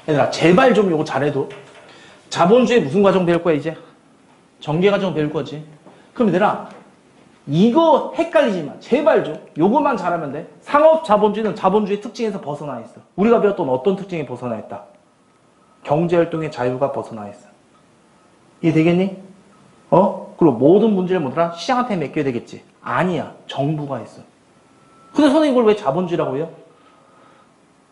얘들아, 제발 좀 요거 잘해도. 자본주의 무슨 과정 배울 거야, 이제? 전개 과정 배울 거지. 그럼 얘들아, 이거 헷갈리지 마. 제발 좀. 요것만 잘하면 돼. 상업 자본주의는 자본주의 특징에서 벗어나 있어. 우리가 배웠던 어떤 특징에 벗어나 있다? 경제활동의 자유가 벗어나 있어. 이해되겠니? 그리고 모든 문제를 뭐더라? 시장한테 맡겨야 되겠지. 아니야. 정부가 있어. 근데 선생님 이걸 왜 자본주의라고 해요?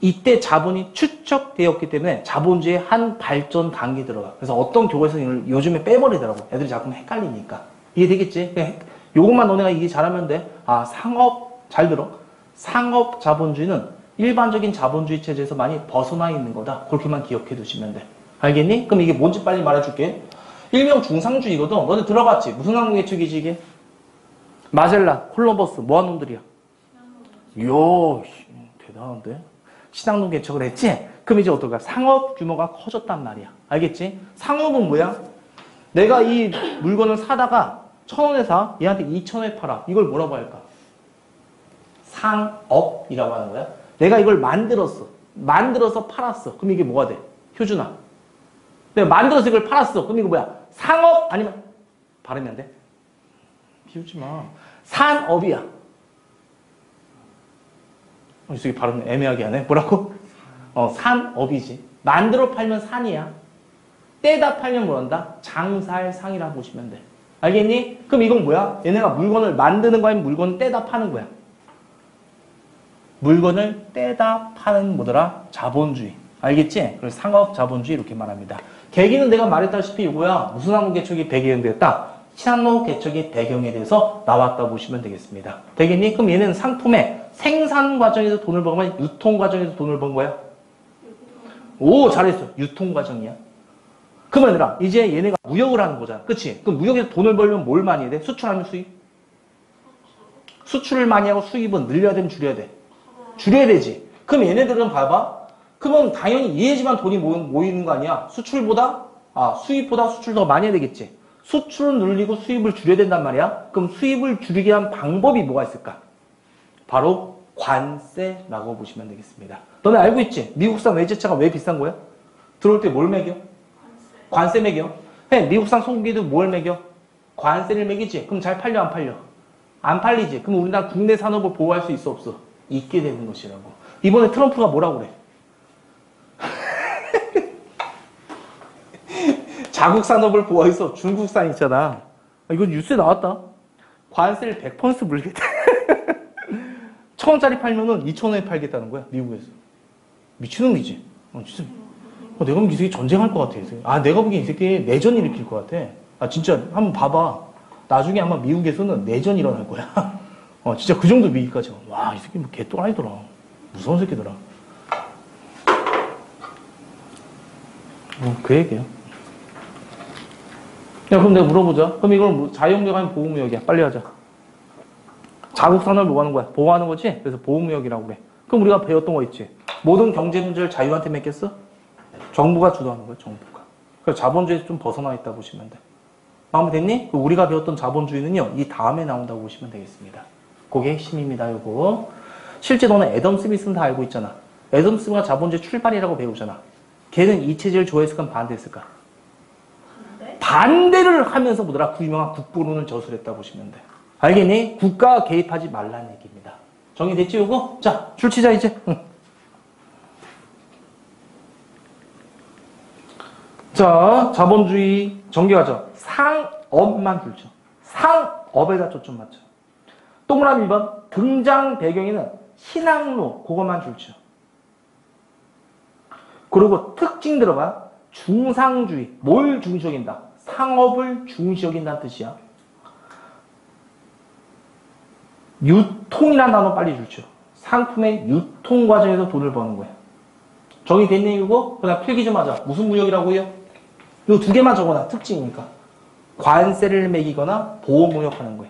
이때 자본이 축적되었기 때문에 자본주의의 한 발전 단계 들어가. 그래서 어떤 교과서는 요즘에 빼버리더라고. 애들이 자꾸 헷갈리니까. 이해되겠지? 요것만 너네가 이해 잘하면 돼. 상업, 잘 들어. 상업 자본주의는 일반적인 자본주의 체제에서 많이 벗어나 있는 거다. 그렇게만 기억해 두시면 돼. 알겠니? 그럼 이게 뭔지 빨리 말해줄게. 일명 중상주의거든. 너네 들어봤지? 무슨 항공 개척이지 이게? 마젤란, 콜럼버스, 뭐한 놈들이야? 이야, 대단한데? 신항동 개척을 했지? 그럼 이제 어떨까? 상업 규모가 커졌단 말이야. 알겠지? 상업은 뭐야? 내가 이 물건을 사다가 1,000원에 사, 얘한테 2,000원에 팔아. 이걸 뭐라고 할까? 상업이라고 하는 거야. 내가 이걸 만들었어. 만들어서 팔았어. 그럼 이게 뭐가 돼? 효준아. 내가 만들어서 이걸 팔았어. 그럼 이거 뭐야? 상업 아니면 발음이 안 돼? 비웃지 마. 산업이야. 이 속에 발음 애매하게 하네. 뭐라고? 산업이지. 만들어 팔면 산이야. 떼다 팔면 뭐란다? 장사할 상이라고 보시면 돼. 알겠니? 그럼 이건 뭐야? 얘네가 물건을 만드는 거야? 아니면 물건을 떼다 파는 거야? 물건을 떼다 파는 뭐더라? 자본주의. 알겠지? 그래서 상업 자본주의 이렇게 말합니다. 계기는 내가 말했다시피 이거야. 무슨 항공 개척이 배경되었다? 신항로 개척의 배경에 대해서 나왔다 보시면 되겠습니다. 되겠니? 그럼 얘는 상품의 생산 과정에서 돈을 번 거야? 유통 과정에서 돈을 번 거야? 오, 잘했어. 유통 과정이야. 그러면 얘들아, 이제 얘네가 무역을 하는 거잖아. 그치? 그럼 무역에서 돈을 벌면 뭘 많이 해야 돼? 수출하면 수입? 수출을 많이 하고 수입은 늘려야 되면 줄여야 돼? 줄여야 되지. 그럼 얘네들은 봐봐. 그러면 당연히 이해지만 돈이 모이는 거 아니야? 수출보다? 수입보다 수출 더 많이 해야 되겠지. 수출을 늘리고 수입을 줄여야 된단 말이야. 그럼 수입을 줄이게 한 방법이 뭐가 있을까? 바로 관세라고 보시면 되겠습니다. 너네 알고 있지? 미국산 외제차가 왜 비싼 거야? 들어올 때 뭘 매겨? 관세 매겨. 미국산 소고기도 뭘 매겨? 관세를 매기지. 그럼 잘 팔려 안 팔려? 안 팔리지. 그럼 우리나라 국내 산업을 보호할 수 있어 없어? 있게 되는 것이라고. 이번에 트럼프가 뭐라고 그래? 자국 산업을 보호해서 중국산 있잖아. 이건 뉴스에 나왔다. 관세를 100% 물겠다. 1,000원짜리 팔면은 2,000원에 팔겠다는 거야, 미국에서. 미친놈이지. 진짜. 내가 보기엔 이 새끼 전쟁할 것 같아. 내가 보기엔 이 새끼 내전 일으킬 것 같아. 진짜 한번 봐봐. 나중에 아마 미국에서는 내전 일어날 거야. 진짜 그 정도 위기까지. 와, 이 새끼 뭐 개또라이더라. 무서운 새끼더라. 그 얘기야. 야, 그럼 내가 물어보자. 그럼 이걸 자유무역 아니면 보호무역이야? 빨리 하자. 자국 산업을 뭐 하는 거야? 보호하는 거지? 그래서 보호무역이라고 그래. 그럼 우리가 배웠던 거 있지? 모든 경제 문제를 자유한테 맡겼어? 정부가 주도하는 거야, 정부가. 그래서 자본주의에서 좀 벗어나 있다 보시면 돼. 마음에 됐니? 우리가 배웠던 자본주의는요, 이 다음에 나온다고 보시면 되겠습니다. 그게 핵심입니다, 요거. 실제 너는 애덤 스미스는 다 알고 있잖아. 애덤 스미스가 자본주의 출발이라고 배우잖아. 걔는 이 체제를 좋아했을까, 반대했을까? 반대를 하면서 뭐더라? 유명한 국부론을 저술했다 보시면 돼. 알겠니? 국가가 개입하지 말라는 얘기입니다. 정리됐지, 요거? 자, 줄치자, 이제. 자, 자본주의 전개과정. 상업만 줄쳐. 상업에다 초점 맞춰. 동그라미 2번. 등장 배경에는 신항로, 그것만 줄쳐. 그리고 특징 들어가. 중상주의. 뭘 중시 여긴다? 상업을 중시 여긴다는 뜻이야. 유통이라는 단어 빨리 줄쳐. 상품의 유통 과정에서 돈을 버는 거야. 정의됐니, 이거? 그 다음 필기 좀 하자. 무슨 무역이라고 해요? 이 두 개만 적어놔. 특징이니까. 관세를 매기거나 보호무역 하는 거야.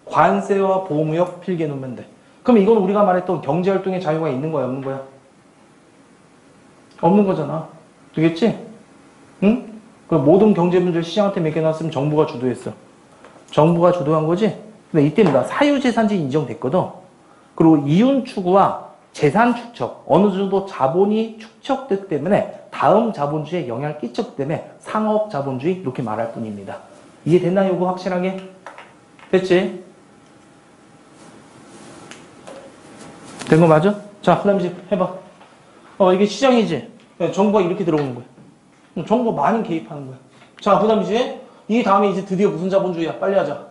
관세와 보호무역 필기해 놓으면 돼. 그럼 이건 우리가 말했던 경제활동의 자유가 있는 거야, 없는 거야? 없는 거잖아. 되겠지? 응? 그럼 모든 경제 문제를 시장한테 맡겨놨으면 정부가 주도했어. 정부가 주도한 거지? 근데 이때입니다. 사유재산지 인정됐거든. 그리고 이윤 추구와 재산 축적, 어느 정도 자본이 축적됐기 때문에 다음 자본주의에 영향을 끼쳤기 때문에 상업자본주의 이렇게 말할 뿐입니다. 이해됐나 요거 확실하게? 됐지? 된 거 맞아? 자, 그 다음에 이제 해봐. 이게 시장이지? 정부가 이렇게 들어오는 거야. 정부가 많이 개입하는 거야. 자, 그 다음에 이제 이 다음에 이제 드디어 무슨 자본주의야? 빨리 하자.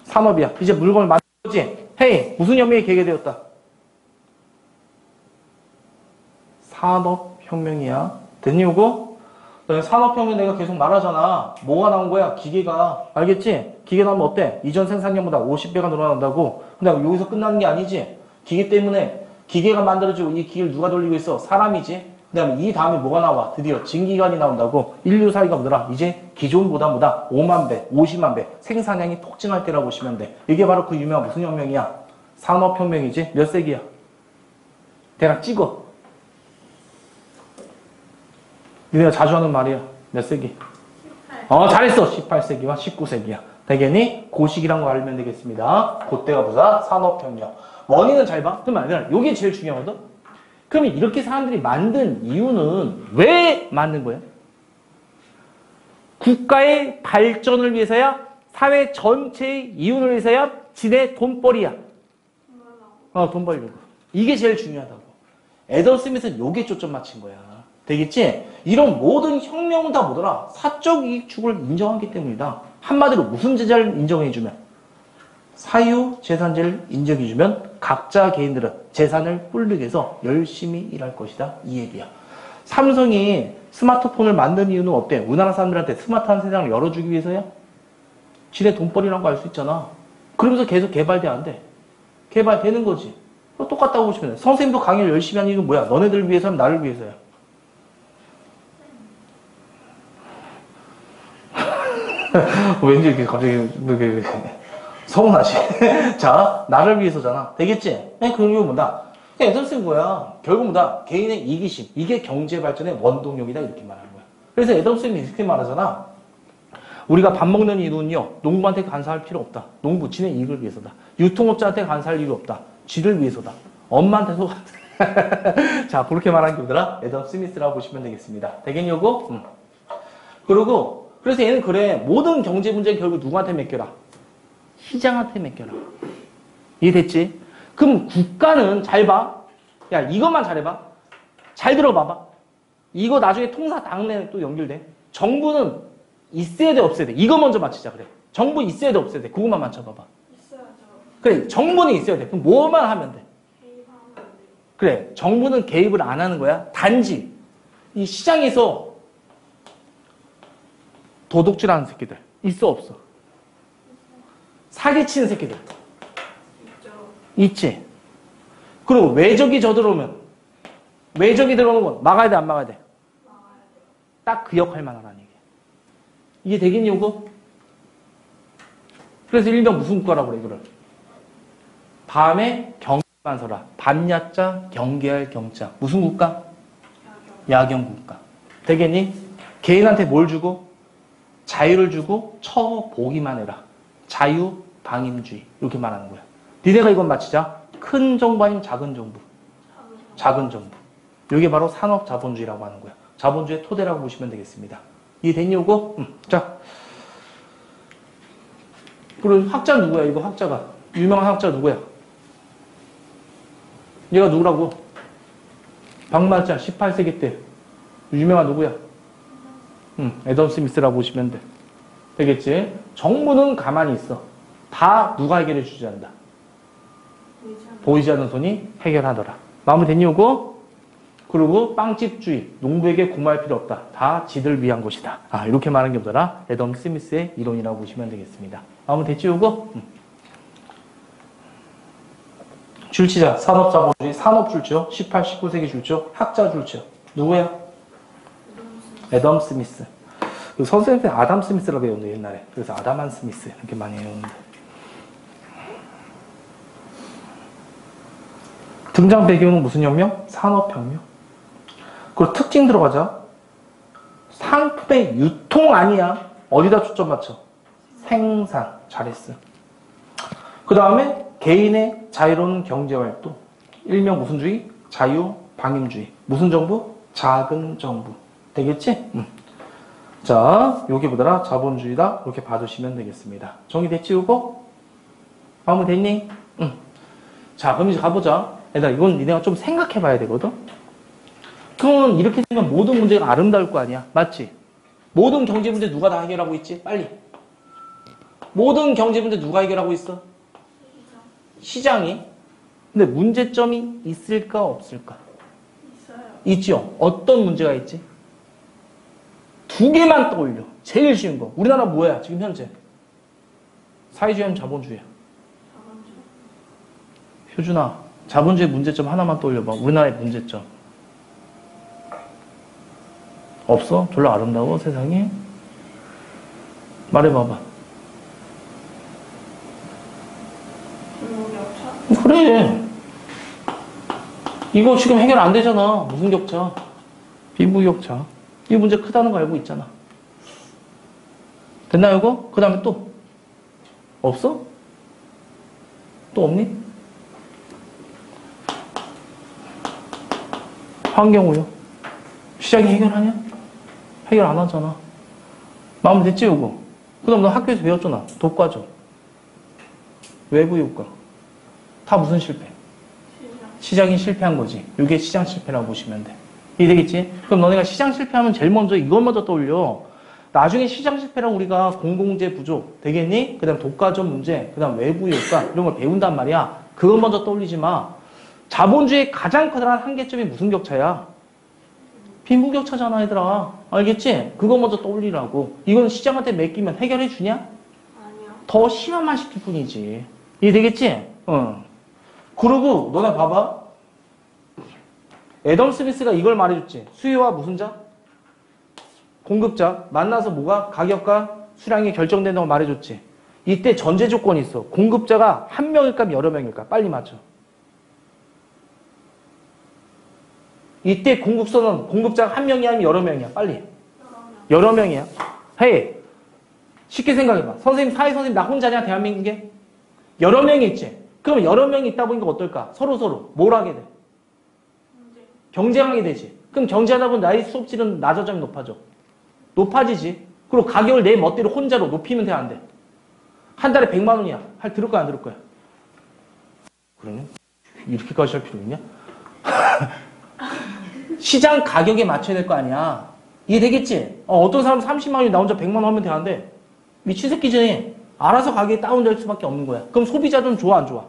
산업이야. 이제 물건을 만든 거지? 헤이, 무슨 혁명이 계기되었다? 산업혁명이야. 됐니, 요거? 산업혁명 내가 계속 말하잖아. 뭐가 나온 거야? 기계가. 알겠지? 기계 나오면 어때? 이전 생산량보다 50배가 늘어난다고. 근데 여기서 끝나는 게 아니지. 기계 때문에 기계가 만들어지고 이 기계를 누가 돌리고 있어? 사람이지. 그 다음에 이 다음에 뭐가 나와? 드디어 진기관이 나온다고. 인류 사이가 뭐더라? 이제 기존보다 5만 배, 50만 배 생산량이 폭증할 때라고 보시면 돼. 이게 바로 그 유명한 무슨 혁명이야? 산업혁명이지. 몇 세기야? 대략 찍어. 니네가 자주 하는 말이야. 몇 세기? 18. 잘했어. 18세기와 19세기야. 되겠니? 그 시기란 거 알면 되겠습니다. 그때가 보자. 산업혁명. 원인은 잘 봐. 그러면 이게 제일 중요하거든? 그러면 이렇게 사람들이 만든 이유는 왜 만든 거야? 국가의 발전을 위해서야? 사회 전체의 이윤을 위해서야? 지네 돈벌이야. 돈 벌려고. 이게 제일 중요하다고. 애덤 스미스는 요게 초점 맞춘 거야. 되겠지? 이런 모든 혁명은 다 뭐더라? 사적 이익 추구를 인정하기 때문이다. 한마디로 무슨 제자를 인정해주면? 사유재산제를 인정해주면 각자 개인들은 재산을 불리기 위해서 열심히 일할 것이다. 이 얘기야. 삼성이 스마트폰을 만든 이유는 어때? 우리나라 사람들한테 스마트한 세상을 열어주기 위해서야? 지네 돈벌이라는 거 알 수 있잖아. 그러면서 계속 개발돼 안 돼? 개발되는 거지. 똑같다고 보시면 돼. 선생님도 강의를 열심히 하는 이유는 뭐야? 너네들을 위해서는 나를 위해서야. 왠지 이렇게 갑자기 이렇게 서운하지? 자, 나를 위해서잖아. 되겠지? 그런 이유 뭐다? 애들 쓴 거야. 결국 뭐다? 개인의 이기심. 이게 경제 발전의 원동력이다. 이렇게 말하는 거야. 그래서 애덤 스미스는 이렇게 말하잖아. 우리가 밥 먹는 이유는요, 농부한테 간사할 필요 없다. 농부, 지네 이익을 위해서다. 유통업자한테 간사할 이유 없다. 지를 위해서다. 엄마한테도. 자, 그렇게 말한 게 뭐더라? 애덤 스미스라고 보시면 되겠습니다. 되겠냐고? 그리고, 그래서 얘는 그래. 모든 경제 문제는 결국 누구한테 맡겨라? 시장한테 맡겨라. 이해됐지? 그럼 국가는 잘 봐. 야, 이것만 잘해봐. 잘 들어봐봐. 이거 나중에 통사 당내 또 연결돼. 정부는 있어야 돼, 없어야 돼. 이거 먼저 맞히자, 그래. 정부 있어야 돼, 없어야 돼. 그것만 맞춰봐봐. 있어야죠. 그래, 정부는 있어야 돼. 그럼 뭐만 하면 돼? 개입하면 안 돼요. 그래, 정부는 개입을 안 하는 거야. 단지 이 시장에서 도둑질하는 새끼들 있어, 없어? 사기치는 새끼들 있죠. 있지. 그리고 외적이 저들어오면 외적이 들어오는 건 막아야 돼, 안 막아야 돼? 나가야 돼요. 딱 그 역할만 하라는 얘기야. 이게 되겠니, 요거? 그래서 일명 무슨 국가라고 그래, 이거를? 밤에 경계만 서라. 밤야자 경계할 경자. 무슨 국가? 야경 국가. 되겠니? 개인한테 뭘 주고? 자유를 주고 쳐보기만 해라. 자유방임주의. 이렇게 말하는 거야. 니네가 이건 맞히자. 큰 정부 아니면 작은 정부? 작은 정부. 이게 바로 산업자본주의라고 하는 거야. 자본주의의 토대라고 보시면 되겠습니다. 이해됐니, 요거? 자. 그리고 학자 누구야, 이거 학자가? 유명한 학자 누구야? 얘가 누구라고? 박만자 18세기 때. 유명한 누구야? 애덤 스미스라고 보시면 돼. 되겠지? 정부는 가만히 있어. 다 누가 해결해 주지 않는다. 보이지 않는 손이 해결하더라. 마무리됐니, 요거? 그리고 빵집주의. 농부에게 고마할 필요 없다. 다 지들 위한 것이다. 이렇게 말하는 게 뭐더라? 애덤 스미스의 이론이라고 보시면 되겠습니다. 마무리됐지, 요거? 줄치자. 산업자본주의. 산업 줄치요. 18, 19세기 줄치요. 학자 줄치요. 누구야? 애덤 스미스. 선생님한테 아담 스미스라고 배웠는데, 옛날에. 그래서 아담한 스미스. 이렇게 많이 배웠는데. 등장 배경은 무슨 혁명? 산업혁명. 그리고 특징 들어가자. 상품의 유통 아니야. 어디다 초점 맞춰? 생산. 잘했어. 그 다음에 개인의 자유로운 경제활동. 일명 무슨 주의? 자유방임주의. 무슨 정부? 작은 정부. 되겠지? 자, 여기 보더라. 자본주의다. 이렇게 봐주시면 되겠습니다. 정리됐지, 이거? 마무리됐니? 자, 그럼 이제 가보자. 얘들아, 이건 니네가 좀 생각해 봐야 되거든? 그러면 이렇게 생각하면 모든 문제가 아름다울 거 아니야. 맞지? 모든 경제 문제 누가 다 해결하고 있지? 빨리. 모든 경제 문제 누가 해결하고 있어? 시장이. 근데 문제점이 있을까, 없을까? 있어요. 있죠. 어떤 문제가 있지? 두 개만 떠올려. 제일 쉬운 거. 우리나라 뭐야, 지금 현재? 사회주의하면 자본주의야. 자본주의. 효준아, 자본주의 문제점 하나만 떠올려봐. 우리나라의 문제점. 없어? 별로 아름다워, 세상이? 말해봐봐. 빈부격차? 그래. 이거 지금 해결 안 되잖아. 무슨 격차? 빈부격차. 이 문제 크다는 거 알고 있잖아. 됐나, 이거? 그 다음에 또? 없어? 또 없니? 환경오염. 시장이 해결하냐? 해결 안 하잖아. 마음 됐지, 이거? 그 다음 너 학교에서 배웠잖아. 독과점. 외부 효과. 다 무슨 실패? 시장. 시장이 실패한 거지. 이게 시장 실패라고 보시면 돼. 이해되겠지? 그럼 너네가 시장 실패하면 제일 먼저 이걸 먼저 떠올려. 나중에 시장 실패랑 우리가 공공재 부족 되겠니? 그 다음 독과점 문제, 그 다음 외부 효과 이런 걸 배운단 말이야. 그걸 먼저 떠올리지 마. 자본주의의 가장 커다란 한계점이 무슨 격차야? 빈부격차잖아, 얘들아. 알겠지? 그거 먼저 떠올리라고. 이건 시장한테 맡기면 해결해 주냐? 아니요. 더 심화만 시킬 뿐이지. 이해되겠지? 그리고 너네 봐봐. 애덤 스미스가 이걸 말해줬지. 수요와 무슨 자? 공급자. 만나서 뭐가? 가격과 수량이 결정된다고 말해줬지. 이때 전제 조건이 있어. 공급자가 한 명일까 여러 명일까? 빨리 맞춰. 이때 공급선은 공급자가 한 명이 아니면 여러 명이야. 빨리. 여러 명이야. 헤이. 쉽게 생각해봐. 선생님, 사회 선생님 나 혼자냐? 대한민국에? 여러 명이 있지. 그럼 여러 명이 있다 보니까 어떨까? 서로 뭘 하게 돼? 경쟁하게 되지. 그럼 경쟁하다 보면 나의 수업질은 낮아점이 높아져. 높아지지. 그리고 가격을 내 멋대로 혼자로 높이면 돼, 안 돼? 한 달에 100만 원이야. 들을 거야, 안 들을 거야? 그러면 이렇게까지 할 필요 있냐? 시장 가격에 맞춰야 될 거 아니야. 이해되겠지? 어떤 사람은 30만 원이 나 혼자 100만 원 하면 되는데 미친 새끼지. 알아서 가격이 다운될 수밖에 없는 거야. 그럼 소비자들은 좋아, 안 좋아?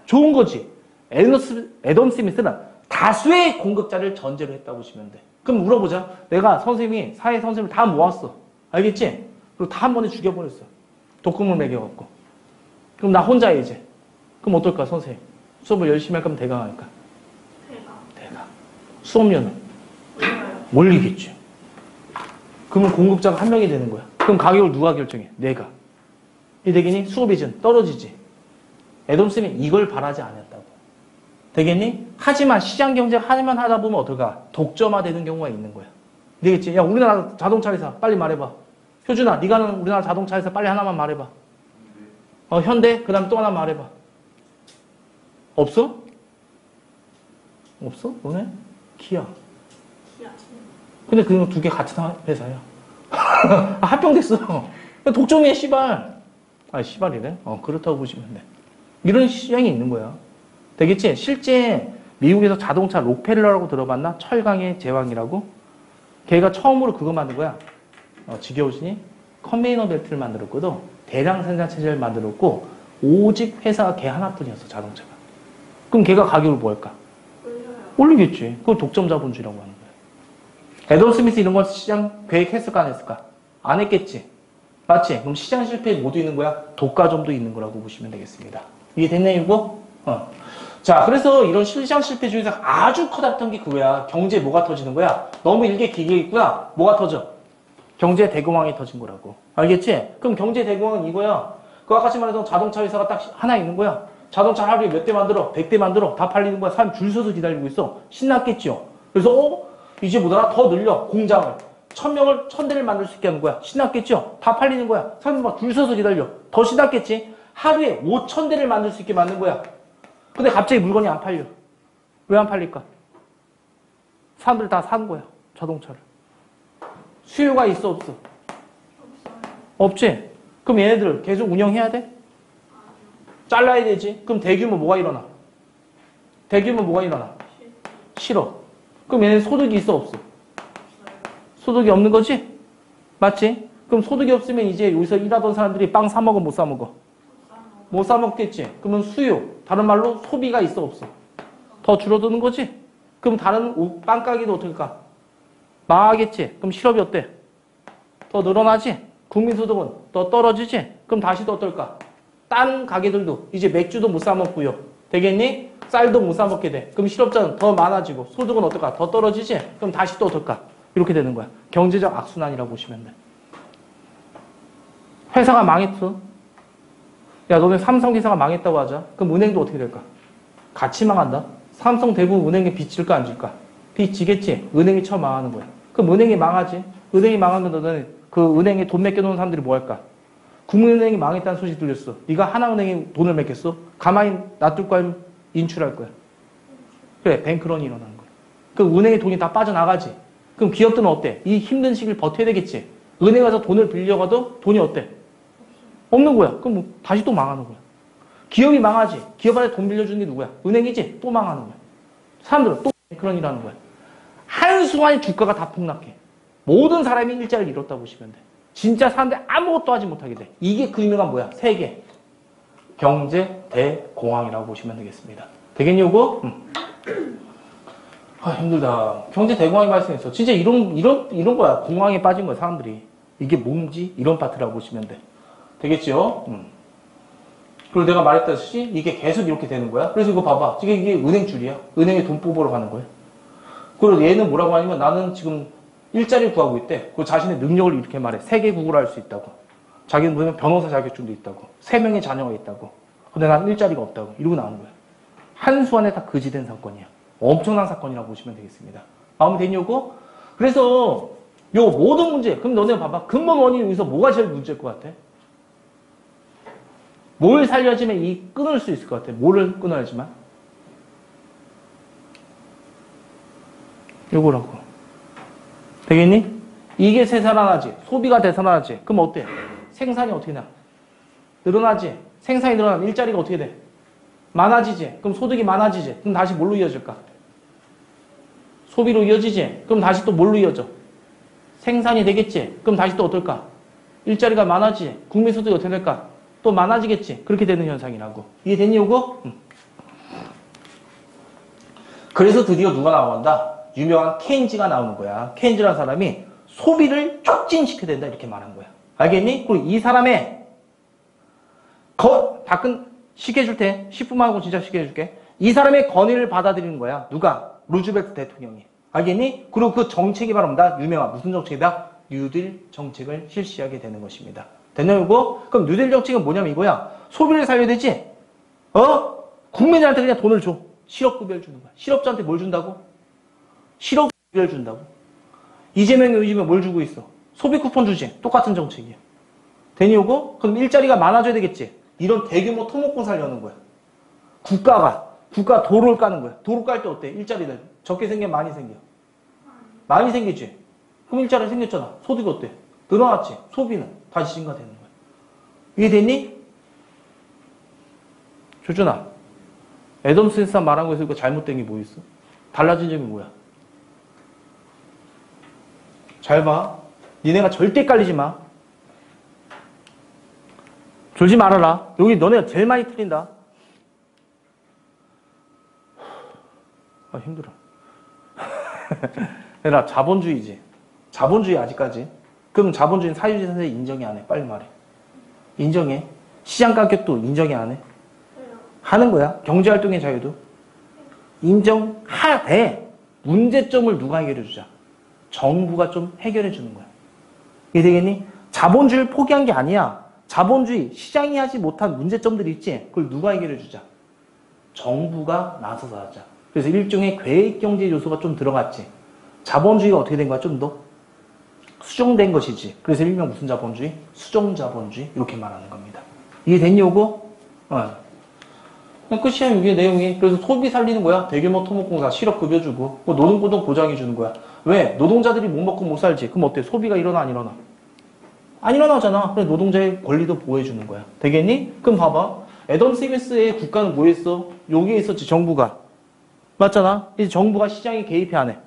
좋은 거지. 애덤 스미스는 다수의 공급자를 전제로 했다고 보시면 돼. 그럼 물어보자. 내가 선생님이 사회 선생님을 다 모았어. 알겠지? 그리고 다 한 번에 죽여버렸어. 독금을 매겨갖고. 그럼 나 혼자 이제. 그럼 어떨까, 선생님? 수업을 열심히 할 거면 대강 할까? 대강. 수업료는? 올리겠지. 그러면 공급자가 한 명이 되는 거야. 그럼 가격을 누가 결정해? 내가. 이 되겠니? 수업이 좀 떨어지지. 애덤 스미스는 이걸 바라지 않았다고. 되겠니? 하지만 시장 경쟁 하면 하다 보면 어떨까? 독점화되는 경우가 있는 거야. 되겠지? 야, 우리나라 자동차 회사 빨리 말해봐. 효준아, 네가 아는 우리나라 자동차 회사 빨리 하나만 말해봐. 현대, 그 다음 또 하나 말해봐. 없어? 없어? 너네? 기아. 근데 그거 두 개 같은 회사야. 합병됐어. 독점이야, 씨발. 씨발이래? 그렇다고 보시면 돼. 이런 시장이 있는 거야. 되겠지? 실제 미국에서 자동차 록펠러라고 들어봤나? 철강의 제왕이라고? 걔가 처음으로 그거 만든 거야. 지겨우시니? 컨베이너 벨트를 만들었거든. 대량 생산 체제를 만들었고 오직 회사가 걔 하나뿐이었어, 자동차가. 그럼 걔가 가격을 뭐 할까? 올리겠지. 그걸 독점 자본주의라고 하는 거야. 애덤 스미스 이런 거 시장 계획했을까 안 했을까? 안 했겠지. 맞지? 그럼 시장 실패에 뭐도 있는 거야? 독과점도 있는 거라고 보시면 되겠습니다. 이해됐네, 이거? 자, 그래서 이런 시장 실패 중에서 아주 커다랬던 게 그거야. 경제에 뭐가 터지는 거야? 너무 일개 기계 있구나. 뭐가 터져? 경제 대공황이 터진 거라고. 알겠지? 그럼 경제 대공황은 이거야. 그 아까 말했던 자동차 회사가 딱 하나 있는 거야. 자동차 하루에 몇 대 만들어? 100대 만들어? 다 팔리는 거야. 사람 줄 서서 기다리고 있어. 신났겠죠? 그래서 이제 뭐더라? 더 늘려. 공장을. 1000명을 1000대를 만들 수 있게 하는 거야. 신났겠죠? 다 팔리는 거야. 사람들 막 줄 서서 기다려. 더 신났겠지? 하루에 5000대를 만들 수 있게 만든 거야. 근데 갑자기 물건이 안 팔려. 왜 안 팔릴까? 사람들 다 산 거야. 자동차를. 수요가 있어 없어? 없어요. 없지? 그럼 얘네들 계속 운영해야 돼? 아니요. 잘라야 되지? 그럼 대규모 뭐가 일어나? 대규모 뭐가 일어나? 싫어. 그럼 얘네 소득이 있어 없어? 소득이 없는 거지? 맞지? 그럼 소득이 없으면 이제 여기서 일하던 사람들이 빵 사 먹어 못 사 먹어? 못 사 먹겠지? 그러면 수요, 다른 말로 소비가 있어 없어? 더 줄어드는 거지? 그럼 다른 빵 가게도 어떨까? 망하겠지? 그럼 실업이 어때? 더 늘어나지? 국민소득은 더 떨어지지? 그럼 다시 또 어떨까? 다른 가게들도 이제 맥주도 못 사 먹고요. 되겠니? 쌀도 못 사 먹게 돼. 그럼 실업자는 더 많아지고 소득은 어떨까? 더 떨어지지? 그럼 다시 또 어떨까? 이렇게 되는 거야. 경제적 악순환이라고 보시면 돼. 회사가 망했어. 야, 너네 삼성회사가 망했다고 하자. 그럼 은행도 어떻게 될까? 같이 망한다. 삼성 대부분 은행에 빚 질까 안 질까? 빚 지겠지? 은행이 처음 망하는 거야. 그럼 은행이 망하지? 은행이 망하면 너는 그 은행에 돈 맡겨놓은 사람들이 뭐 할까? 국민은행이 망했다는 소식 들렸어. 네가 하나은행에 돈을 맡겼어? 가만히 놔둘 거야? 인출할 거야? 그래, 뱅크런이 일어나는 거야. 그럼 은행에 돈이 다 빠져나가지? 그럼 기업들은 어때? 이 힘든 시기를 버텨야 되겠지? 은행 가서 돈을 빌려가도 돈이 어때? 없는 거야. 그럼 뭐 다시 또 망하는 거야. 기업이 망하지? 기업한테 돈 빌려주는 게 누구야? 은행이지? 또 망하는 거야. 사람들은 또 뱅크런이라는 거야. 한순간에 주가가 다 폭락해. 모든 사람이 일자리를 잃었다고 보시면 돼. 진짜 사람들이 아무것도 하지 못하게 돼. 이게 그 유명한 뭐야? 세계 경제 대공황이라고 보시면 되겠습니다. 되겠니, 요거? 아, 힘들다. 경제 대공황이 발생했어. 진짜 이런 거야. 공황에 빠진 거야, 사람들이. 이게 뭔지? 이런 파트라고 보시면 돼. 되겠죠? 그리고 내가 말했다시피 이게 계속 이렇게 되는 거야. 그래서 이거 봐봐. 지금 이게 은행 줄이야. 은행에 돈 뽑으러 가는 거야. 그리고 얘는 뭐라고 하냐면 나는 지금 일자리를 구하고 있대. 그 자신의 능력을 이렇게 말해. 세계 국어를 할 수 있다고. 자기는 뭐냐면 변호사 자격증도 있다고. 3명의 자녀가 있다고. 근데 난 일자리가 없다고. 이러고 나온 거야. 한수안에 다 거지된 사건이야. 엄청난 사건이라고 보시면 되겠습니다. 마음에 되니 요거? 그래서 요 모든 문제. 그럼 너네 봐봐. 근본 원인이 여기서 뭐가 제일 문제일 것 같아? 뭘 살려야지만 이 끊을 수 있을 것 같아? 뭐를 끊어야지만? 요거라고. 되겠니? 이게 되살아나지. 소비가 되살아나지. 그럼 어때? 생산이 어떻게 나? 늘어나지. 생산이 늘어나면 일자리가 어떻게 돼? 많아지지. 그럼 소득이 많아지지. 그럼 다시 뭘로 이어질까? 소비로 이어지지. 그럼 다시 또 뭘로 이어져? 생산이 되겠지. 그럼 다시 또 어떨까? 일자리가 많아지지. 국민소득이 어떻게 될까? 또 많아지겠지. 그렇게 되는 현상이라고. 이해됐니, 요거? 그래서 드디어 누가 나온다? 유명한 케인즈가 나오는 거야. 케인즈라는 사람이 소비를 촉진시켜야 된다. 이렇게 말한 거야. 알겠니? 그리고 이 사람의 쉽게 해줄 테 10분만 하고 진짜 쉽게 해줄게. 이 사람의 건의를 받아들이는 거야. 누가? 루즈벨트 대통령이. 알겠니? 그리고 그 정책이 바로 뭐다? 유명한 무슨 정책이다? 뉴딜 정책을 실시하게 되는 것입니다. 됐나요, 이거? 그럼 뉴딜 정책은 뭐냐면 이거야. 소비를 살려야 되지? 국민들한테 그냥 돈을 줘. 실업급여를 주는 거야. 실업자한테 뭘 준다고? 실업급여를 준다고. 이재명이 요즘에 뭘 주고 있어? 소비 쿠폰 주지? 똑같은 정책이야. 되니, 이거? 그럼 일자리가 많아져야 되겠지? 이런 대규모 토목공 살려는 거야. 국가 도로를 까는 거야. 도로 깔 때 어때? 일자리들 적게 생겨, 많이 생겨? 많이 생기지? 그럼 일자리 생겼잖아. 소득이 어때? 늘어났지? 소비는 다시 증가되는 거야. 이해됐니? 조준아, 애덤 스미스 말한 거에서 이거 잘못된 게 뭐 있어? 달라진 점이 뭐야? 잘 봐. 니네가 절대 깔리지 마. 졸지 말아라. 여기 너네가 제일 많이 틀린다. 아, 힘들어. 얘들아, 자본주의지. 자본주의 아직까지. 그럼 자본주의는 사유지 선생 인정이 안 해. 빨리 말해. 인정해. 시장 가격도 인정이 안 해. 하는 거야. 경제활동의 자유도. 인정하되 문제점을 누가 해결해 주자. 정부가 좀 해결해 주는 거야. 이해 되겠니? 자본주의를 포기한 게 아니야. 자본주의, 시장이 하지 못한 문제점들이 있지. 그걸 누가 해결해 주자. 정부가 나서서 하자. 그래서 일종의 계획경제 요소가 좀 들어갔지. 자본주의가 어떻게 된 거야? 좀 더 수정된 것이지. 그래서 일명 무슨 자본주의? 수정자본주의. 이렇게 말하는 겁니다. 이해됐니, 요거? 그냥 끝이야, 이게 내용이. 그래서 소비 살리는 거야. 대규모 토목공사 실업급여 주고, 뭐 노동고동 보장해 주는 거야. 왜? 노동자들이 못 먹고 못 살지. 그럼 어때? 소비가 일어나, 안 일어나? 안 일어나잖아. 그래서 노동자의 권리도 보호해 주는 거야. 되겠니? 그럼 봐봐. 애덤 스미스의 국가는 뭐 했어? 여기에 있었지, 정부가. 맞잖아? 이제 정부가 시장에 개입해, 안 해?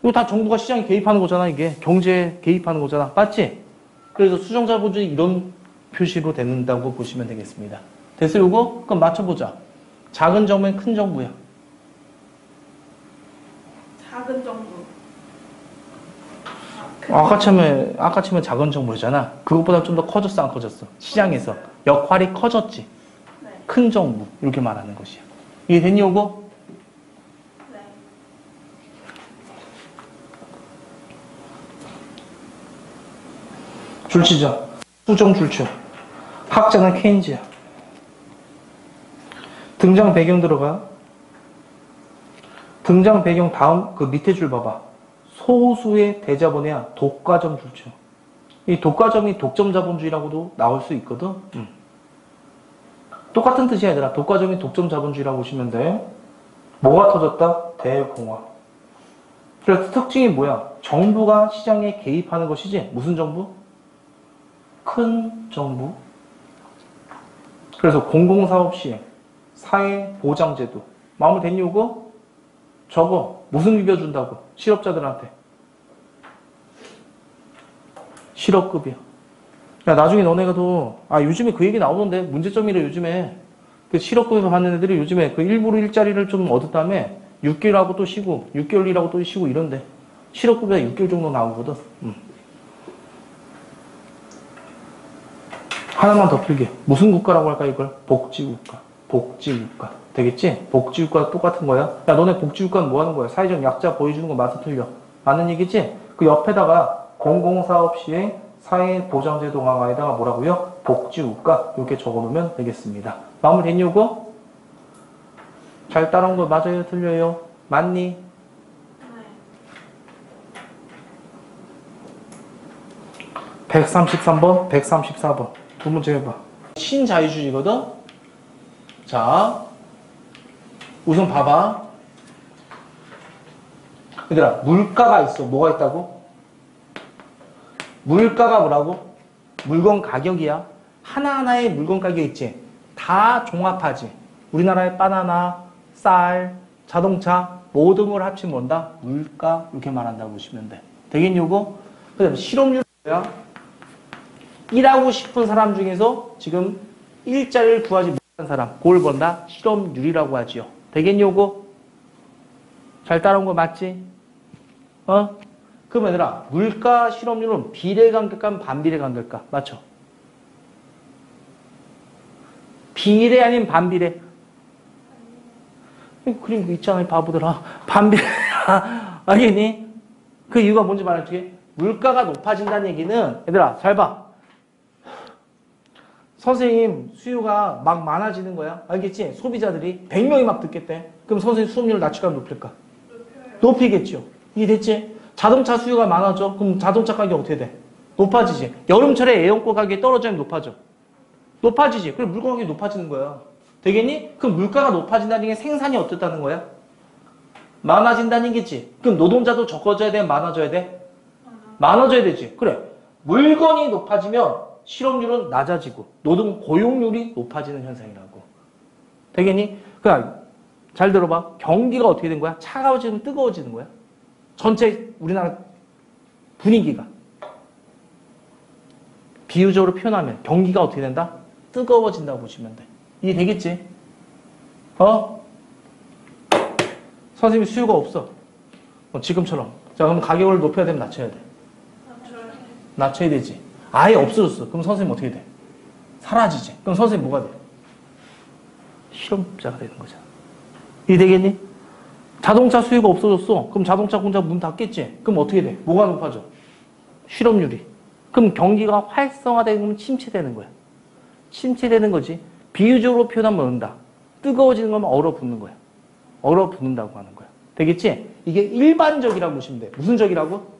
이거 다 정부가 시장에 개입하는 거잖아, 이게. 경제에 개입하는 거잖아. 맞지? 그래서 수정자본주의 이런 표시로 된다고 보시면 되겠습니다. 됐어, 요거? 그럼 맞춰보자. 작은 정부는 큰 정부야. 작은 정부. 아까 치면 작은 정부잖아. 그것보다 좀 더 커졌어, 안 커졌어? 시장에서. 역할이 커졌지. 네. 큰 정부. 이렇게 말하는 것이야. 이해됐니, 요거? 네. 줄치자. 수정 줄치. 학자는 케인즈야. 등장 배경 들어가. 등장 배경 다음 그 밑에 줄 봐봐. 소수의 대자본이야. 독과점 줄치. 이 독과점이 독점 자본주의라고도 나올 수 있거든. 똑같은 뜻이야, 얘들아. 독과점이 독점 자본주의라고 보시면 돼. 뭐가 터졌다? 대공화. 그래서 특징이 뭐야? 정부가 시장에 개입하는 것이지. 무슨 정부? 큰 정부. 그래서 공공사업 시행, 사회보장제도. 마무리됐니, 이거? 저거 무슨 급여 준다고? 실업자들한테. 실업급여. 야, 나중에 너네가도, 요즘에 그 얘기 나오던데, 문제점이래, 요즘에. 그 실업급여 받는 애들이 요즘에 그 일부러 일자리를 좀 얻은 다음에 6개월 하고 또 쉬고, 6개월 일하고 또 쉬고 이런데. 실업급여 6개월 정도 나오거든. 하나만 더 풀게. 무슨 국가라고 할까, 이걸? 복지국가. 복지국가. 되겠지? 복지국가가 똑같은 거야. 야, 너네 복지국가는 뭐 하는 거야? 사회적 약자 보여주는 거 맞아, 틀려? 맞는 얘기지? 그 옆에다가 공공사업 시행, 사회보장제도 강화에다가 뭐라고요? 복지국가. 이렇게 적어놓으면 되겠습니다. 마무리됐니, 요거? 잘 따라온 거 맞아요? 틀려요? 맞니? 네. 133번, 134번. 두 문제 해봐. 신자유주의거든? 자, 우선 봐봐. 얘들아, 물가가 있어. 뭐가 있다고? 물가가 뭐라고? 물건 가격이야. 하나하나의 물건 가격 있지? 다 종합하지. 우리나라의 바나나, 쌀, 자동차, 모든 걸 합치면 뭔다? 물가. 이렇게 말한다고 보시면 돼. 되겠니, 요거? 그 다음에 실업률은 뭐야? 일하고 싶은 사람 중에서 지금 일자리를 구하지 못한 사람, 그걸 번다? 실업률이라고 하지요. 되겠니, 요거? 잘 따라온 거 맞지? 그럼 얘들아, 물가 실업률은 비례관계일까, 반비례 관계일까? 맞죠? 비례 아니면 반비례? 그림 있잖아, 바보들아. 반비례. 알겠니? 그 이유가 뭔지 말해줄게. 물가가 높아진다는 얘기는, 얘들아, 잘 봐. 선생님 수요가 막 많아지는 거야. 알겠지? 소비자들이 100명이 막 듣겠대. 그럼 선생님 수업료를 낮출까 높일까? 높이겠죠. 이해됐지? 자동차 수요가 많아져. 그럼 자동차 가격이 어떻게 돼? 높아지지. 여름철에 에어컨 가격이 떨어지면 높아져. 높아지지. 그럼 물건 가격이 높아지는 거야. 되겠니? 그럼 물가가 높아진다는 게 생산이 어떻다는 거야? 많아진다는 얘기지. 그럼 노동자도 적어져야 돼? 많아져야 돼? 많아져야 되지. 그래. 물건이 높아지면 실업률은 낮아지고 노동 고용률이 높아지는 현상이라고. 되겠니? 그러니까 잘 들어봐. 경기가 어떻게 된 거야? 차가워지면 뜨거워지는 거야. 전체 우리나라 분위기가. 비유적으로 표현하면 경기가 어떻게 된다? 뜨거워진다고 보시면 돼. 이해되겠지? 선생님이 수요가 없어. 지금처럼. 자, 그럼 가격을 높여야 되면 낮춰야 돼. 낮춰야 되지. 아예 없어졌어. 그럼 선생님 어떻게 돼? 사라지지. 그럼 선생님 뭐가 돼? 실업자가 되는 거잖아. 이해되겠니? 자동차 수요가 없어졌어. 그럼 자동차 공장 문 닫겠지? 그럼 어떻게 돼? 뭐가 높아져? 실업률이. 그럼 경기가 활성화되면 침체되는 거야. 침체되는 거지. 비유적으로 표현하면 온다. 뜨거워지는 거면 얼어붙는 거야. 얼어붙는다고 하는 거야. 되겠지? 이게 일반적이라고 보시면 돼. 무슨 적이라고?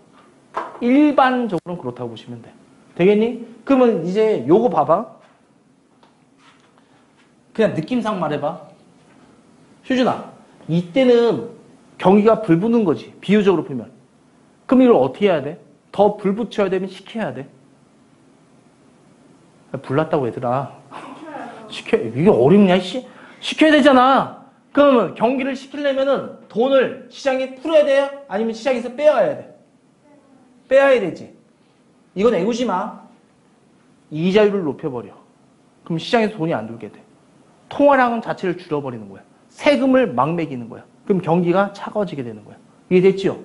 일반적으로는 그렇다고 보시면 돼. 되겠니? 그러면 이제 요거 봐봐. 그냥 느낌상 말해봐. 효준아, 이때는 경기가 불 붙는 거지. 비유적으로 보면. 그럼 이걸 어떻게 해야 돼? 더 불 붙여야 되면 식혀야 돼. 불났다고 얘들아. 시켜. 이게 어렵냐, 씨? 시켜야 되잖아. 그러면 경기를 시키려면은 돈을 시장에 풀어야 돼요? 아니면 시장에서 빼와야 돼? 빼와야 되지. 이건 애우지 마. 이자율을 높여버려. 그럼 시장에서 돈이 안 들게 돼. 통화량 자체를 줄여버리는 거야. 세금을 막 매기는 거야. 그럼 경기가 차가워지게 되는 거야. 이해됐지요?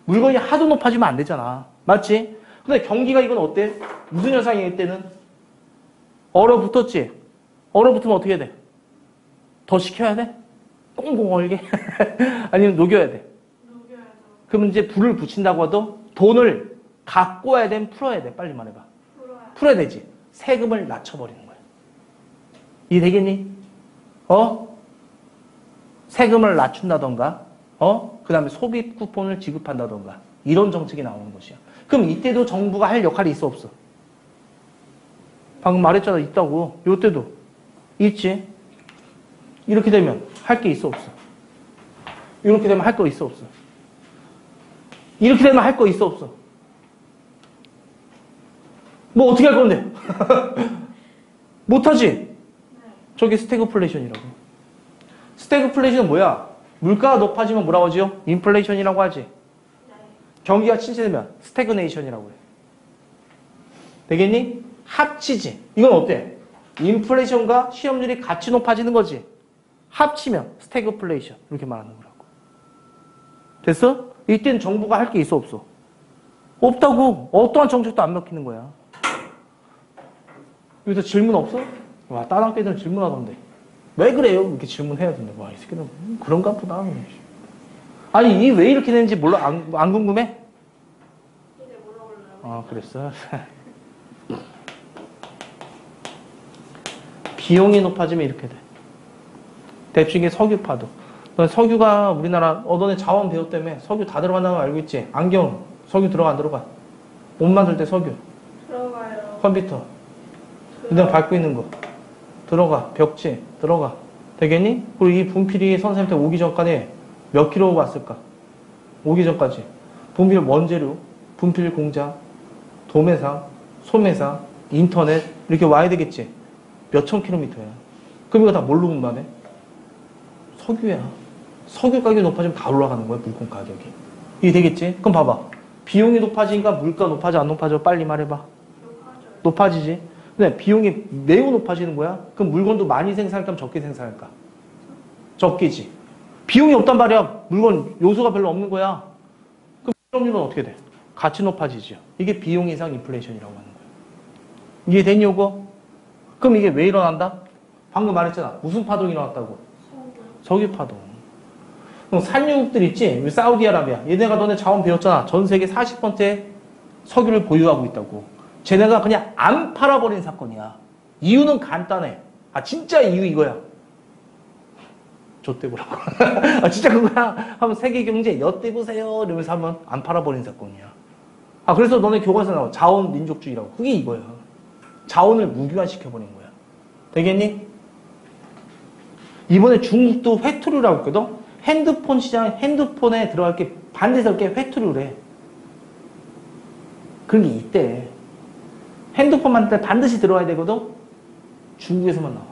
물건이 하도 높아지면 안 되잖아. 맞지? 근데 경기가 이건 어때? 무슨 현상이기 때는? 얼어붙었지? 얼어붙으면 어떻게 해야 돼? 더 식혀야 돼? 꽁꽁 얼게? 아니면 녹여야 돼? 녹여야죠. 그러면 이제 불을 붙인다고 해도 돈을 갖고 와야 돼? 풀어야 돼? 빨리 말해봐. 풀어야 되지. 세금을 낮춰버리는 거야. 이해되겠니? 세금을 낮춘다던가, 그 다음에 소비 쿠폰을 지급한다던가, 이런 정책이 나오는 것이야. 그럼 이때도 정부가 할 역할이 있어, 없어? 방금 말했잖아, 있다고. 요때도. 있지? 이렇게 되면 할 게 있어, 없어? 이렇게 되면 할 거 있어, 없어? 이렇게 되면 할 거 있어, 없어? 뭐 어떻게 할 건데? 못하지? 저게 스태그플레이션이라고. 스태그플레이션은 뭐야? 물가가 높아지면 뭐라고 하죠? 인플레이션이라고 하지. 경기가 침체되면 스태그네이션이라고 해. 되겠니? 합치지. 이건 어때? 인플레이션과 실업률이 같이 높아지는 거지. 합치면 스태그플레이션. 이렇게 말하는 거라고. 됐어? 이때는 정부가 할 게 있어, 없어? 없다고. 어떠한 정책도 안 먹히는 거야. 여기서 질문 없어? 와, 다른 학교들은 질문하던데. 왜 그래요? 이렇게 질문해야 된다. 와, 이 새끼는 그런가 보다. 아니, 이 왜 이렇게 되는지 몰라? 안 궁금해? 이제 물어보려고. 아, 그랬어? 비용이 높아지면 이렇게 돼. 대충 이게 석유파도. 석유가 우리나라, 너네 자원 배웠다며. 석유 다 들어간다는 거 알고 있지? 안경, 석유 들어가, 안 들어가? 옷 만들 때 석유. 들어가요. 컴퓨터. 그냥 밟고 있는 거. 들어가. 벽지. 들어가. 되겠니? 그리고 이 분필이 선생님한테 오기 전까지 몇 킬로 왔을까? 오기 전까지. 분필 원재료, 분필 공장, 도매상, 소매상, 인터넷 이렇게 와야 되겠지? 몇천 킬로미터야. 그럼 이거 다 뭘로 분반해? 석유야. 석유 가격이 높아지면 다 올라가는 거야, 물건 가격이. 이게 되겠지? 그럼 봐봐. 비용이 높아지니까 물가 높아져, 안 높아져? 빨리 말해봐. 높아지지? 근데 비용이 매우 높아지는 거야? 그럼 물건도 많이 생산할까, 적게 생산할까? 적게지. 비용이 없단 말이야. 물건 요소가 별로 없는 거야. 그럼 실업률은 어떻게 돼? 같이 높아지죠. 이게 비용 이상 인플레이션이라고 하는 거야. 이해됐니, 요거? 그럼 이게 왜 일어난다? 방금 말했잖아. 무슨 파동이 일어났다고? 석유 파동. 그럼 산유국들 있지? 사우디아라비아. 얘네가 너네 자원 배웠잖아. 전 세계 40% 석유를 보유하고 있다고. 쟤네가 그냥 안 팔아버린 사건이야. 이유는 간단해. 아, 진짜 이유 이거야. 좆대보라고. 아, 진짜 그거야. 한번 세계 경제 엿대보세요. 이러면서 한번 안 팔아버린 사건이야. 아, 그래서 너네 교과서에 나와. 자원 민족주의라고. 그게 이거야. 자원을 무기화시켜버린 거야. 되겠니? 이번에 중국도 회투류라고 했거든? 핸드폰 시장, 핸드폰에 들어갈 게 반드시 이렇게 회투류래. 그런 게 있대. 핸드폰만 반드시 들어와야 되거든? 중국에서만 나와.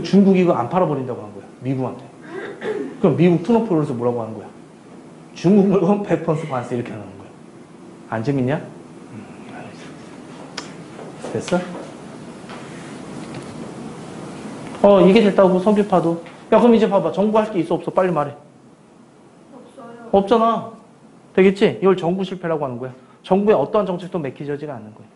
중국이 이거 안 팔아버린다고 한 거야. 미국한테. 그럼 미국 트럼프로서 뭐라고 하는 거야? 중국 물건 100% 관세 이렇게 하는 거야. 안 재밌냐? 됐어? 이게 됐다고, 석유파도. 야, 그럼 이제 봐봐. 정부 할 게 있어, 없어? 빨리 말해. 없어요. 없잖아. 되겠지? 이걸 정부 실패라고 하는 거야. 정부의 어떠한 정책도 맥히지가 않는 거야.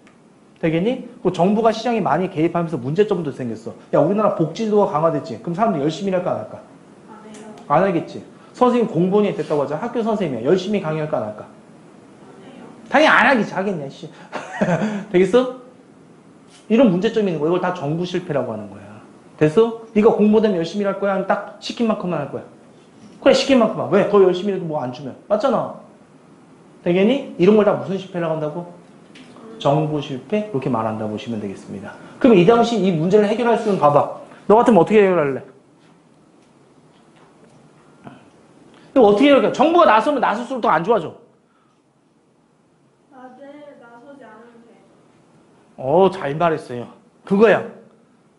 되겠니? 그 정부가 시장에 많이 개입하면서 문제점도 생겼어. 야, 우리나라 복지도가 강화됐지? 그럼 사람들이 열심히 할까, 안 할까? 안 해요. 안 하겠지. 선생님 공무원이 됐다고 하자. 학교 선생님이야. 열심히 강의할까, 안 할까? 안 해요. 당연히 안 하겠지. 하겠냐, 씨. 되겠어? 이런 문제점이 있는 거야. 이걸 다 정부 실패라고 하는 거야. 됐어? 네가 공부되면 열심히 할 거야? 아니면 딱 시킨 만큼만 할 거야? 그래, 시킨 만큼만. 왜? 더 열심히 해도 뭐 안 주면. 맞잖아. 되겠니? 이런 걸 다 무슨 실패라고 한다고? 정부 실패 이렇게 말한다 보시면 되겠습니다. 그럼 이 당시 이 문제를 해결할 수 있는 봐봐. 너 같으면 어떻게 해결할래? 이거 어떻게 해결할까? 정부가 나서면 나설수록 더 안 좋아져. 나서지 않으면 돼. 잘 말했어요. 그거야.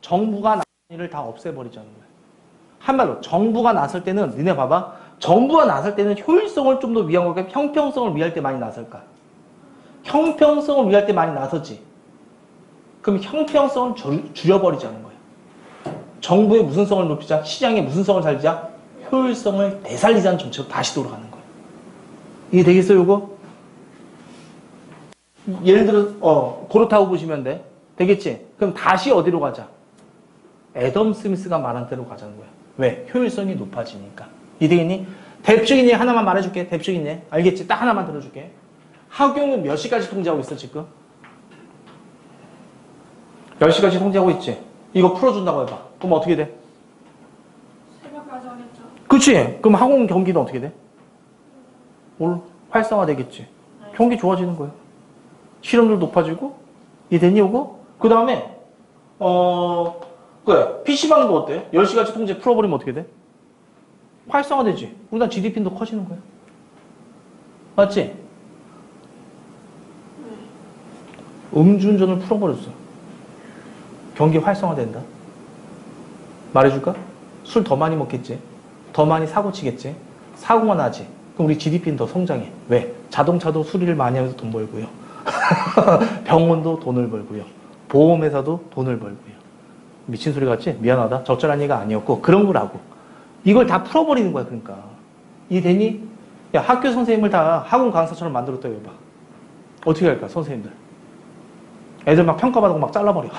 정부가 나선 일을 다 없애버리자는 거야. 한말로 정부가 나설 때는 니네 봐봐. 정부가 나설 때는 효율성을 좀 더 위한 걸까? 형평성을 위할 때 많이 나설까? 형평성을 위할 때 많이 나서지. 그럼 형평성을 줄여버리자는 거야. 정부의 무슨 성을 높이자? 시장의 무슨 성을 살리자? 효율성을 되살리자는 정책으로 다시 돌아가는 거야. 이게 되겠어요, 이거? 예를 들어, 그렇다고 보시면 돼. 되겠지? 그럼 다시 어디로 가자? 애덤 스미스가 말한 대로 가자는 거야. 왜? 효율성이 높아지니까. 이되겠니? 대표적인 예 하나만 말해줄게. 대표적인 예. 알겠지? 딱 하나만 들어줄게. 학교는 몇 시까지 통제하고 있어, 지금? 10시까지 통제하고 있지? 이거 풀어준다고 해봐. 그럼 어떻게 돼? 새벽까지 하겠죠. 그치? 그럼 학원 경기는 어떻게 돼? 활성화 되겠지? 경기 좋아지는 거야. 실험률 높아지고, 이해되니, 이거? 그 다음에, 그래. PC방도 어때? 10시까지 통제 풀어버리면 어떻게 돼? 활성화되지? 그러다 GDP도 커지는 거야. 맞지? 음주운전을 풀어버렸어. 경기 활성화된다. 말해줄까? 술 더 많이 먹겠지? 더 많이 사고 치겠지? 사고가 나지? 그럼 우리 GDP는 더 성장해. 왜? 자동차도 수리를 많이 하면서 돈 벌고요. 병원도 돈을 벌고요. 보험회사도 돈을 벌고요. 미친 소리 같지? 미안하다. 적절한 얘기가 아니었고 그런 거라고. 이걸 다 풀어버리는 거야. 그러니까. 이해되니? 야, 학교 선생님을 다 학원 강사처럼 만들었다고 해봐. 어떻게 할까? 선생님들. 애들 막 평가받고 막 잘라버려.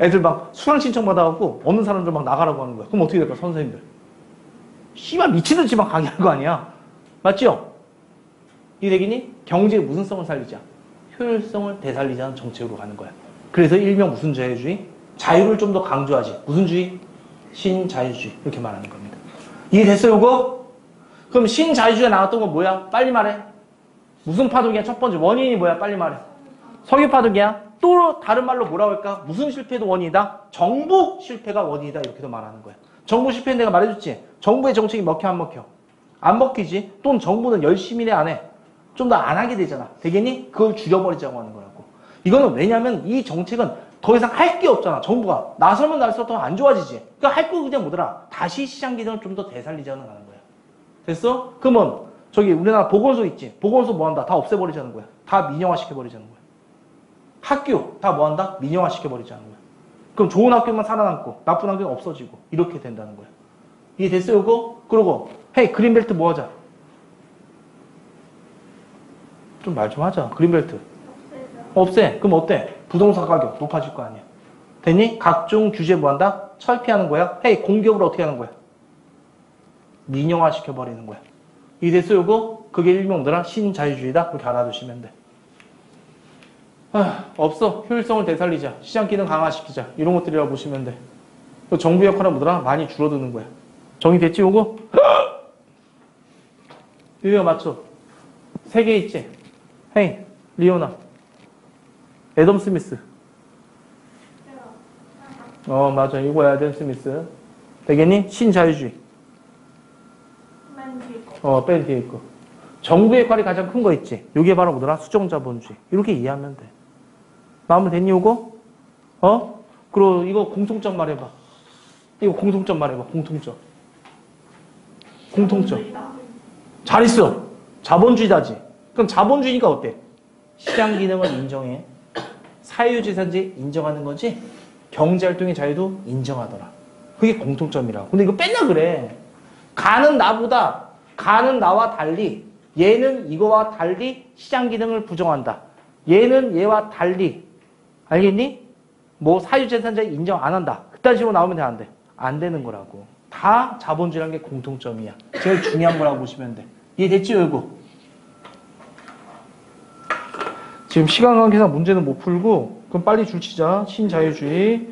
애들 막 수강 신청 받아갖고 없는 사람들 막 나가라고 하는 거야. 그럼 어떻게 될까? 선생님들. 씨발 미친듯이 막 강의할 거 아니야. 맞죠? 이해되겠니? 경제의 무슨 성을 살리자? 효율성을 되살리자는 정책으로 가는 거야. 그래서 일명 무슨 자유주의? 자유를 좀 더 강조하지. 무슨 주의? 신자유주의. 이렇게 말하는 겁니다. 이해됐어요, 이거? 그럼 신자유주의가 나왔던 건 뭐야? 빨리 말해. 무슨 파동이야? 첫 번째 원인이 뭐야? 빨리 말해. 석유 파동이야. 또 다른 말로 뭐라고 할까? 무슨 실패도 원인이다? 정부 실패가 원인이다. 이렇게도 말하는 거야. 정부 실패는 내가 말해줬지. 정부의 정책이 먹혀 안 먹혀? 안 먹히지. 또는 정부는 열심히 해 안 해? 좀 더 안 하게 되잖아. 되겠니? 그걸 줄여버리자고 하는 거라고. 이거는 왜냐면 이 정책은 더 이상 할 게 없잖아. 정부가. 나서면 날수록 더 안 좋아지지. 그러니까 할 거 그냥 뭐더라. 다시 시장 기능을 좀 더 되살리자는 하는 거야. 됐어? 그러면 저기 우리나라 보건소 있지. 보건소 뭐 한다? 다 없애버리자는 거야. 다 민영화 시켜버리자는 거야. 학교 다 뭐 한다? 민영화 시켜버리자는 거야. 그럼 좋은 학교만 살아남고 나쁜 학교는 없어지고 이렇게 된다는 거야. 이해됐어요, 이거? 그러고 헤이 그린벨트 뭐 하자? 좀 말 좀 하자. 그린벨트. 없애. 그럼 어때? 부동산 가격 높아질 거 아니야. 됐니? 각종 규제 뭐 한다? 철폐하는 거야. 헤이 공격을 어떻게 하는 거야? 민영화 시켜버리는 거야. 이해됐어요, 이거? 그게 일명 뭐더라? 신자유주의다. 그렇게 알아두시면 돼. 없어. 효율성을 되살리자. 시장 기능 강화시키자. 이런 것들이라고 보시면 돼. 정부 역할은 뭐더라? 많이 줄어드는 거야. 정리됐지, 요거? 이거 맞죠? 3개 있지? 헤이, 리오나. 애덤 스미스. 맞아. 이거야, 애덤 스미스. 되겠니? 신자유주의. 맨 뒤에 있고. 정부의 역할이 가장 큰 거 있지? 요게 바로 뭐더라? 수정자본주의. 이렇게 이해하면 돼. 마음에 됐니, 요거? 그리고 이거 공통점 말해봐. 이거 공통점 말해봐, 공통점. 잘했어. 자본주의다지. 그럼 자본주의니까 어때? 시장 기능을 인정해. 사유재산제 인정하는 거지? 경제활동의 자유도 인정하더라. 그게 공통점이라. 근데 이거 뺐나 그래. 가는 나와 달리, 얘는 이거와 달리 시장 기능을 부정한다. 얘는 얘와 달리. 알겠니? 뭐 사유재산제 인정 안 한다. 그딴 식으로 나오면 안 돼. 안 되는 거라고. 다 자본주의라는 게 공통점이야. 제일 중요한 거라고 보시면 돼. 이해됐지, 이거? 지금 시간 관계상 문제는 못 풀고, 그럼 빨리 줄치자. 신자유주의.